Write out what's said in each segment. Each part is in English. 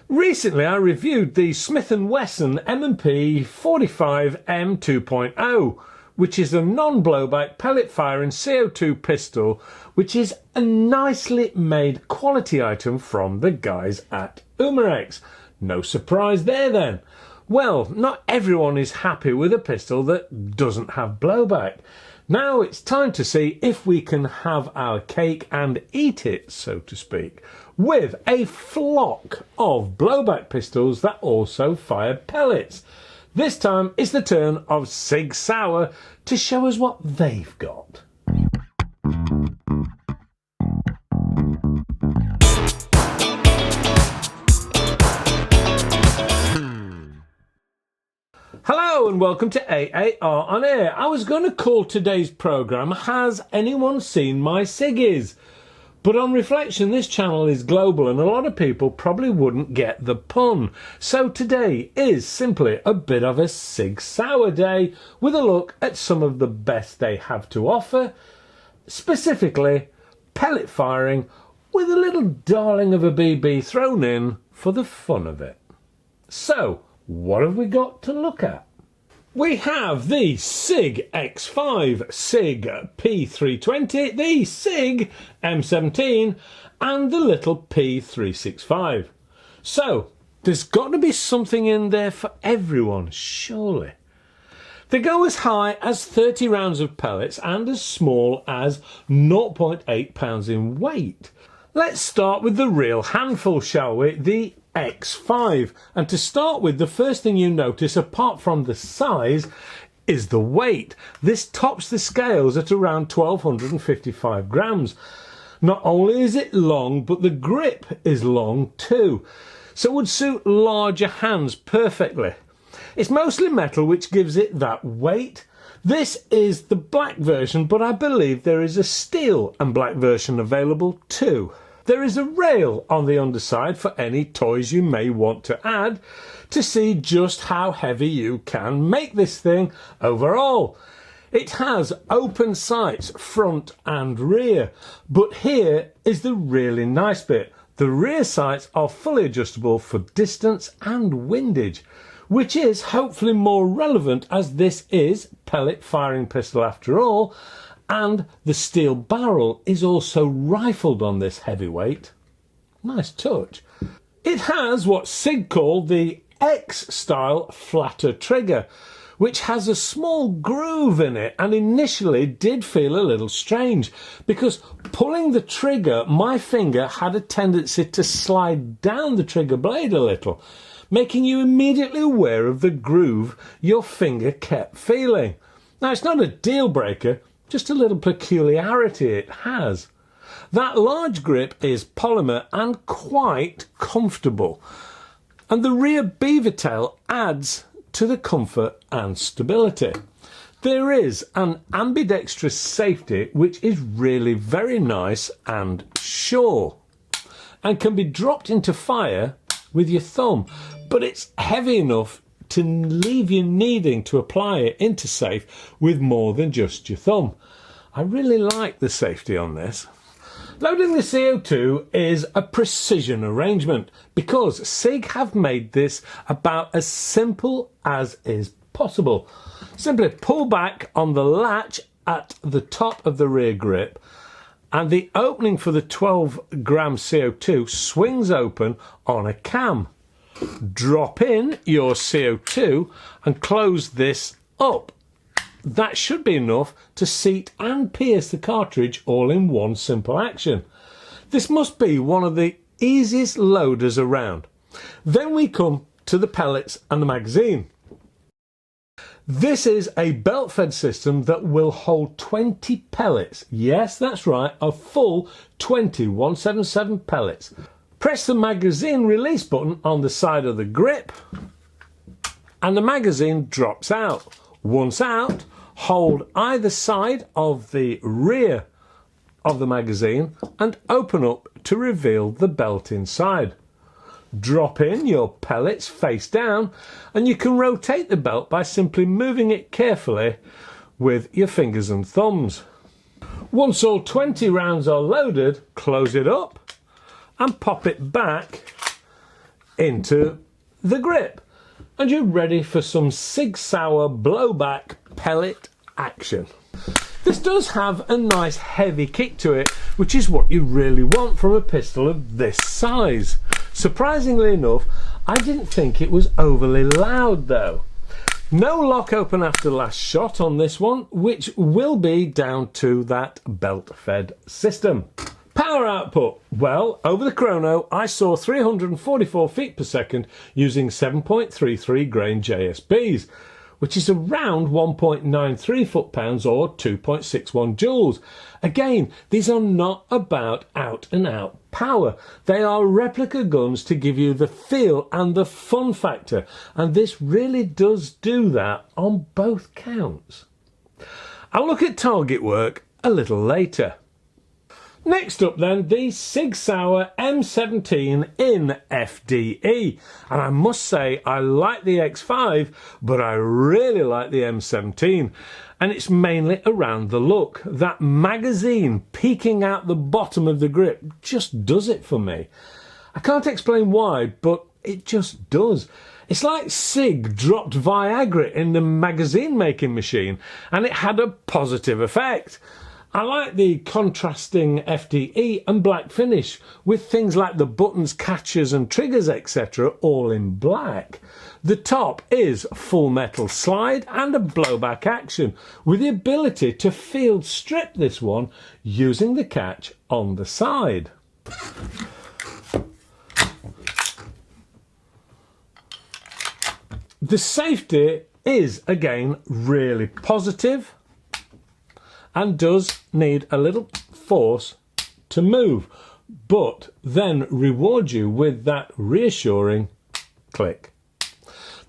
Recently I reviewed the Smith & Wesson M&P 45 M2.0, which is a non-blowback pellet firing CO2 pistol, which is a nicely made quality item from the guys at Umarex. No surprise there then. Well, not everyone is happy with a pistol that doesn't have blowback. Now it's time to see if we can have our cake and eat it, so to speak, with a flock of blowback pistols that also fire pellets. This time it's the turn of Sig Sauer to show us what they've got. Hello and welcome to AAR on Air. I was going to call today's programme Has Anyone Seen My Siggies? But on reflection, this channel is global and a lot of people probably wouldn't get the pun. So today is simply a bit of a Sig Sauer day with a look at some of the best they have to offer, specifically pellet firing with a little darling of a BB thrown in for the fun of it. So, what have we got to look at? We have the SIG XFive, SIG P320, the SIG M17 and the little P365. So, there's got to be something in there for everyone, surely. They go as high as 30 rounds of pellets and as small as 0.8 pounds in weight. Let's start with the real handful, shall we? The XFive. And to start with, the first thing you notice, apart from the size, is the weight. This tops the scales at around 1255 grams. Not only is it long, but the grip is long too, so it would suit larger hands perfectly. It's mostly metal, which gives it that weight. This is the black version, but I believe there is a steel and black version available too. There is a rail on the underside for any toys you may want to add to see just how heavy you can make this thing overall. It has open sights front and rear, but here is the really nice bit. The rear sights are fully adjustable for distance and windage, which is hopefully more relevant as this is pellet firing pistol after all. And the steel barrel is also rifled on this heavyweight. Nice touch. It has what SIG call the X-style flatter trigger, which has a small groove in it and initially did feel a little strange because pulling the trigger, my finger had a tendency to slide down the trigger blade a little, making you immediately aware of the groove your finger kept feeling. Now, it's not a deal breaker, just a little peculiarity it has. That large grip is polymer and quite comfortable. And the rear beaver tail adds to the comfort and stability. There is an ambidextrous safety which is really very nice and sure, and can be dropped into fire with your thumb, but it's heavy enough to leave you needing to apply it into safe with more than just your thumb. I really like the safety on this. Loading the CO2 is a precision arrangement because SIG have made this about as simple as is possible. Simply pull back on the latch at the top of the rear grip and the opening for the 12 gram CO2 swings open on a cam. Drop in your CO2 and close this up. That should be enough to seat and pierce the cartridge all in one simple action. This must be one of the easiest loaders around. Then we come to the pellets and the magazine. This is a belt-fed system that will hold 20 pellets. Yes, that's right, a full 20 177 pellets. Press the magazine release button on the side of the grip and the magazine drops out. Once out, hold either side of the rear of the magazine and open up to reveal the belt inside. Drop in your pellets face down and you can rotate the belt by simply moving it carefully with your fingers and thumbs. Once all 20 rounds are loaded, close it up and pop it back into the grip, and you're ready for some Sig Sauer blowback pellet action. This does have a nice heavy kick to it, which is what you really want from a pistol of this size. Surprisingly enough, I didn't think it was overly loud though. No lock open after last shot on this one, which will be down to that belt fed system. Power output. Well, over the chrono, I saw 344 feet per second using 7.33 grain JSBs, which is around 1.93 foot-pounds or 2.61 joules. Again, these are not about out-and-out power. They are replica guns to give you the feel and the fun factor, and this really does do that on both counts. I'll look at target work a little later. Next up then, the Sig Sauer M17 in FDE. And I must say, I like the XFive, but I really like the M17. And it's mainly around the look. That magazine peeking out the bottom of the grip just does it for me. I can't explain why, but it just does. It's like Sig dropped Viagra in the magazine making machine, and it had a positive effect. I like the contrasting FDE and black finish with things like the buttons, catches and triggers etc. all in black. The top is full metal slide and a blowback action with the ability to field strip this one using the catch on the side. The safety is again really positive and does need a little force to move, but then reward you with that reassuring click.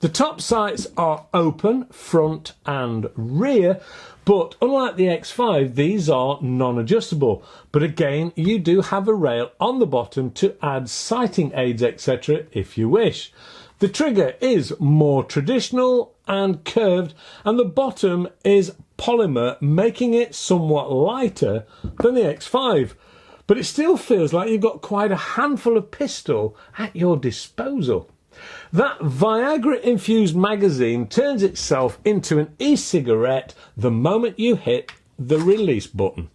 The top sights are open, front and rear, but unlike the XFive, these are non-adjustable. But again, you do have a rail on the bottom to add sighting aids, etc. if you wish. The trigger is more traditional and curved, and the bottom is polymer, making it somewhat lighter than the XFive. But it still feels like you've got quite a handful of pistol at your disposal. That Viagra-infused magazine turns itself into an e-cigarette the moment you hit the release button.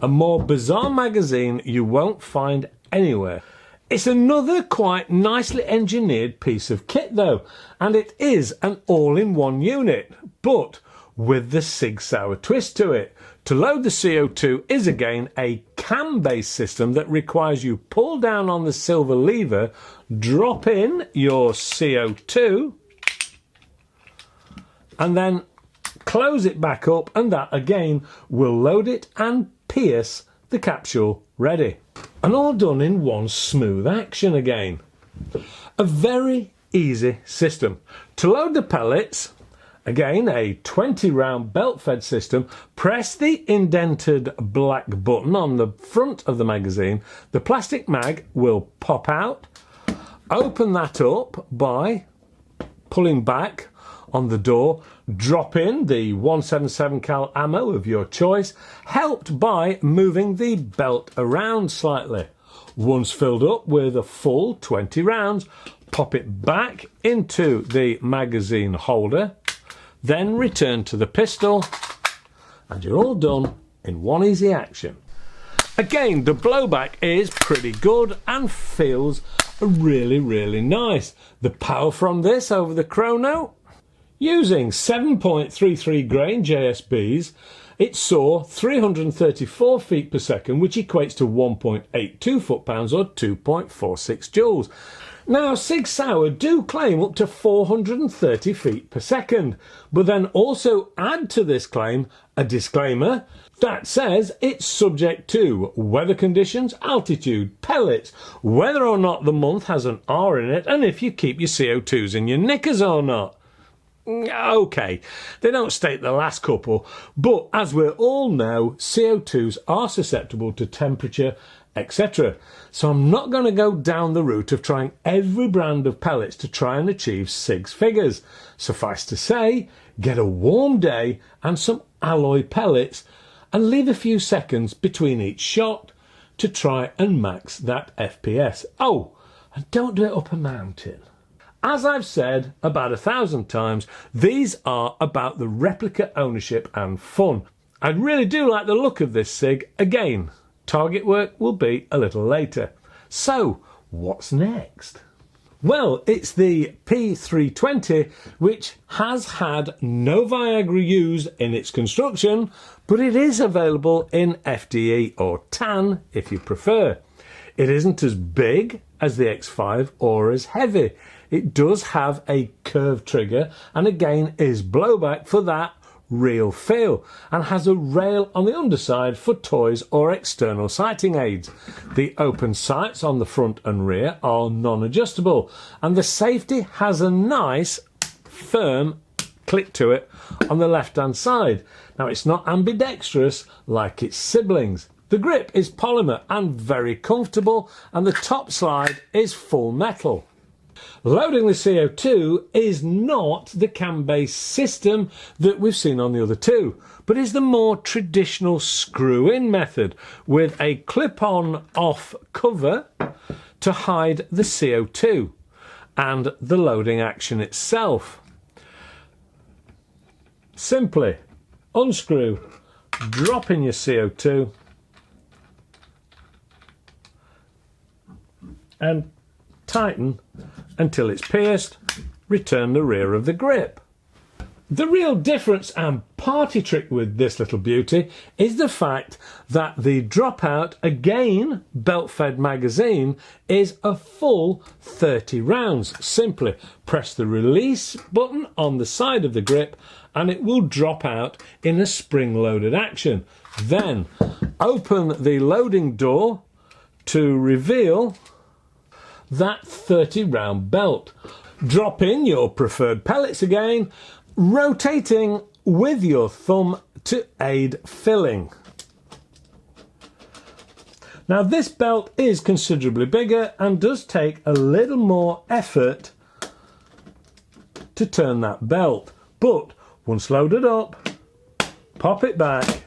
A more bizarre magazine you won't find anywhere. It's another quite nicely engineered piece of kit though, and it is an all-in-one unit, but with the Sig Sauer twist to it. To load the CO2 is again a cam-based system that requires you pull down on the silver lever, drop in your CO2, and then close it back up, and that again will load it and pierce the capsule ready. And all done in one smooth action again. A very easy system. To load the pellets, again a 20 round belt fed system, press the indented black button on the front of the magazine, the plastic mag will pop out, open that up by pulling back on the door, drop in the 177 cal ammo of your choice, helped by moving the belt around slightly. Once filled up with a full 20 rounds, pop it back into the magazine holder, then return to the pistol, and you're all done in one easy action. Again, the blowback is pretty good and feels really nice. The power from this over the chrono, using 7.33 grain JSBs, it saw 334 feet per second, which equates to 1.82 foot-pounds or 2.46 joules. Now, Sig Sauer do claim up to 430 feet per second, but then also add to this claim a disclaimer that says it's subject to weather conditions, altitude, pellets, whether or not the month has an R in it, and if you keep your CO2s in your knickers or not. Okay, they don't state the last couple, but as we all know, CO2s are susceptible to temperature, etc. So I'm not going to go down the route of trying every brand of pellets to try and achieve Sig's figures. Suffice to say, get a warm day and some alloy pellets and leave a few seconds between each shot to try and max that FPS. Oh, and don't do it up a mountain. As I've said about 1,000 times, these are about the replica ownership and fun. I really do like the look of this SIG. Again, target work will be a little later. So, what's next? Well, it's the P320, which has had no Viagra used in its construction, but it is available in FDE or TAN if you prefer. It isn't as big as the XFive or as heavy. It does have a curved trigger and again is blowback for that real feel, and has a rail on the underside for toys or external sighting aids. The open sights on the front and rear are non-adjustable, and the safety has a nice firm click to it on the left hand side. Now it's not ambidextrous like its siblings. The grip is polymer and very comfortable, and the top slide is full metal. Loading the CO2 is not the cam-based system that we've seen on the other two, but is the more traditional screw-in method with a clip-on off cover to hide the CO2 and the loading action itself. Simply unscrew, drop in your CO2 and tighten until it's pierced, return the rear of the grip. The real difference and party trick with this little beauty is the fact that the dropout, again belt-fed magazine, is a full 30 rounds. Simply press the release button on the side of the grip and it will drop out in a spring-loaded action. Then open the loading door to reveal that 30 round belt. Drop in your preferred pellets again, rotating with your thumb to aid filling. Now this belt is considerably bigger and does take a little more effort to turn that belt, but once loaded up, pop it back,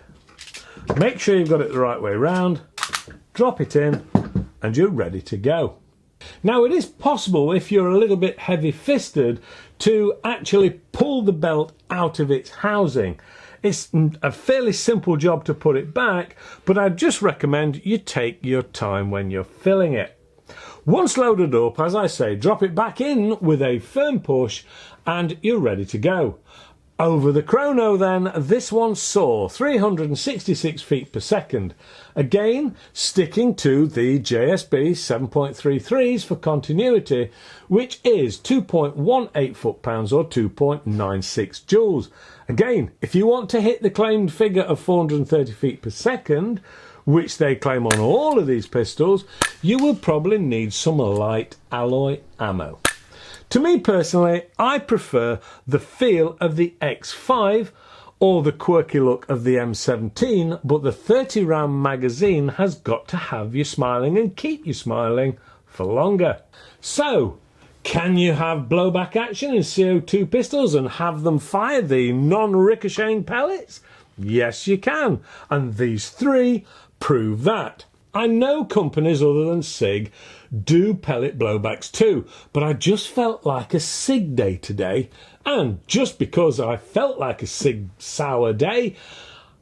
make sure you've got it the right way round, drop it in and you're ready to go. Now it is possible, if you're a little bit heavy-fisted, to actually pull the belt out of its housing. It's a fairly simple job to put it back, but I'd just recommend you take your time when you're filling it. Once loaded up, as I say, drop it back in with a firm push and you're ready to go. Over the chrono then, this one saw 366 feet per second. Again, sticking to the JSB 7.33s for continuity, which is 2.18 foot-pounds or 2.96 joules. Again, if you want to hit the claimed figure of 430 feet per second, which they claim on all of these pistols, you will probably need some light alloy ammo. To me personally, I prefer the feel of the XFive or the quirky look of the M17, but the 30 round magazine has got to have you smiling and keep you smiling for longer. So, can you have blowback action in CO2 pistols and have them fire the non-ricocheting pellets? Yes, you can, and these three prove that. I know companies other than SIG do pellet blowbacks too, but I just felt like a SIG day today, and just because I felt like a SIG Sauer day,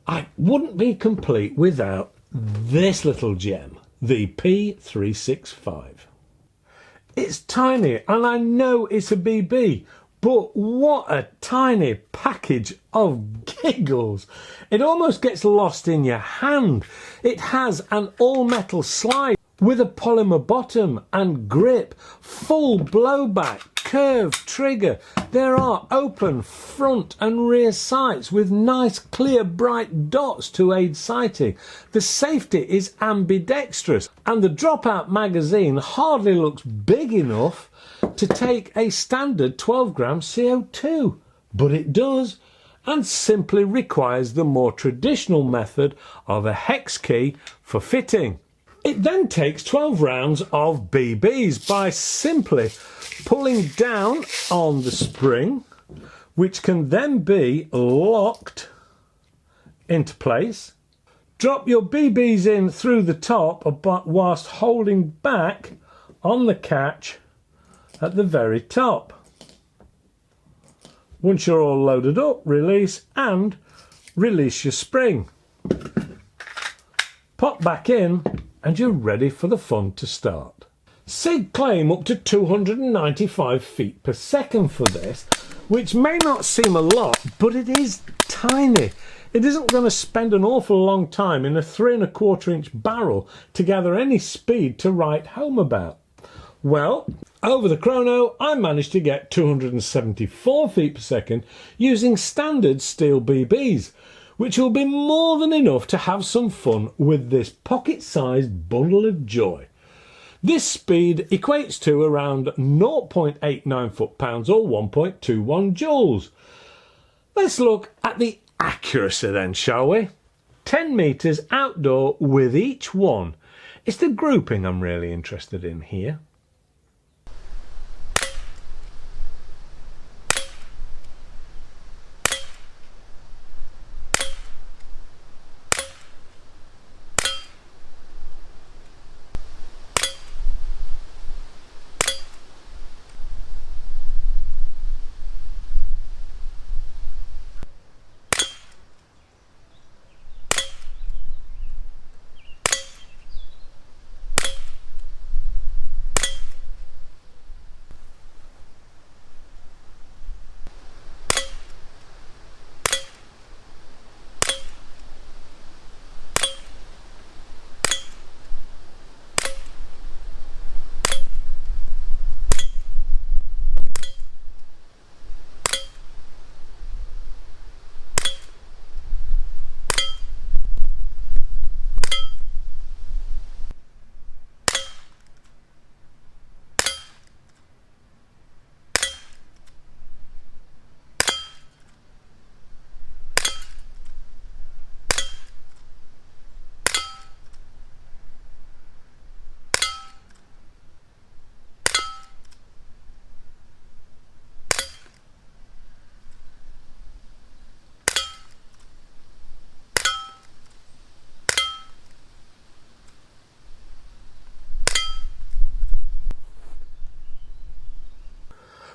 I wouldn't be complete without this little gem, the P365. It's tiny, and I know it's a BB, but what a tiny package of giggles. It almost gets lost in your hand. It has an all-metal slide with a polymer bottom and grip, full blowback, curved trigger. There are open front and rear sights with nice clear bright dots to aid sighting. The safety is ambidextrous and the dropout magazine hardly looks big enough to take a standard 12 gram CO2, but it does, and simply requires the more traditional method of a hex key for fitting. It then takes 12 rounds of BBs by simply pulling down on the spring, which can then be locked into place. Drop your BBs in through the top whilst holding back on the catch at the very top. Once you're all loaded up, release and release your spring. Pop back in and you're ready for the fun to start. SIG claim up to 295 feet per second for this, which may not seem a lot, but it is tiny. It isn't going to spend an awful long time in a 3¼ inch barrel to gather any speed to write home about. Well, over the chrono, I managed to get 274 feet per second using standard steel BBs, which will be more than enough to have some fun with this pocket-sized bundle of joy. This speed equates to around 0.89 foot-pounds or 1.21 joules. Let's look at the accuracy then, shall we? 10 metres outdoor with each one. It's the grouping I'm really interested in here.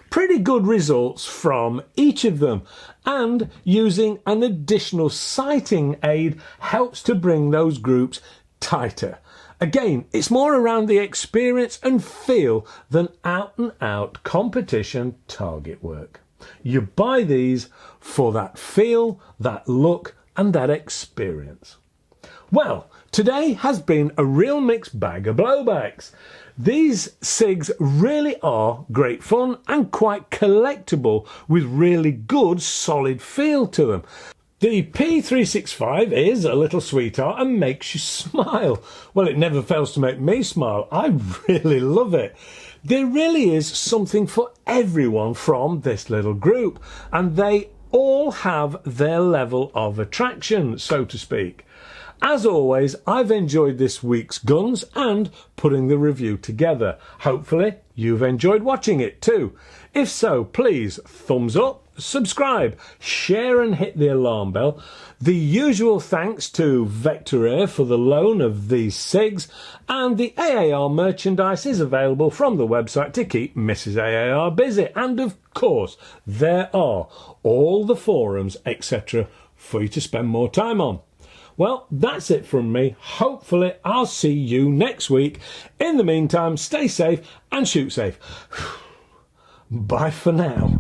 Pretty good results from each of them, and using an additional sighting aid helps to bring those groups tighter. Again, it's more around the experience and feel than out and out competition target work. You buy these for that feel, that look and that experience. Well, today has been a real mixed bag of blowbacks. These SIGs really are great fun and quite collectible with really good solid feel to them. The P365 is a little sweetheart and makes you smile. Well, it never fails to make me smile. I really love it. There really is something for everyone from this little group, and they all have their level of attraction, so to speak. As always, I've enjoyed this week's guns and putting the review together. Hopefully you've enjoyed watching it too. If so, please thumbs up, subscribe, share and hit the alarm bell. The usual thanks to Vector Air for the loan of these SIGs, and the AAR merchandise is available from the website to keep Mrs. AAR busy. And of course, there are all the forums, etc. for you to spend more time on. Well, that's it from me. Hopefully I'll see you next week. In the meantime, stay safe and shoot safe. Bye for now.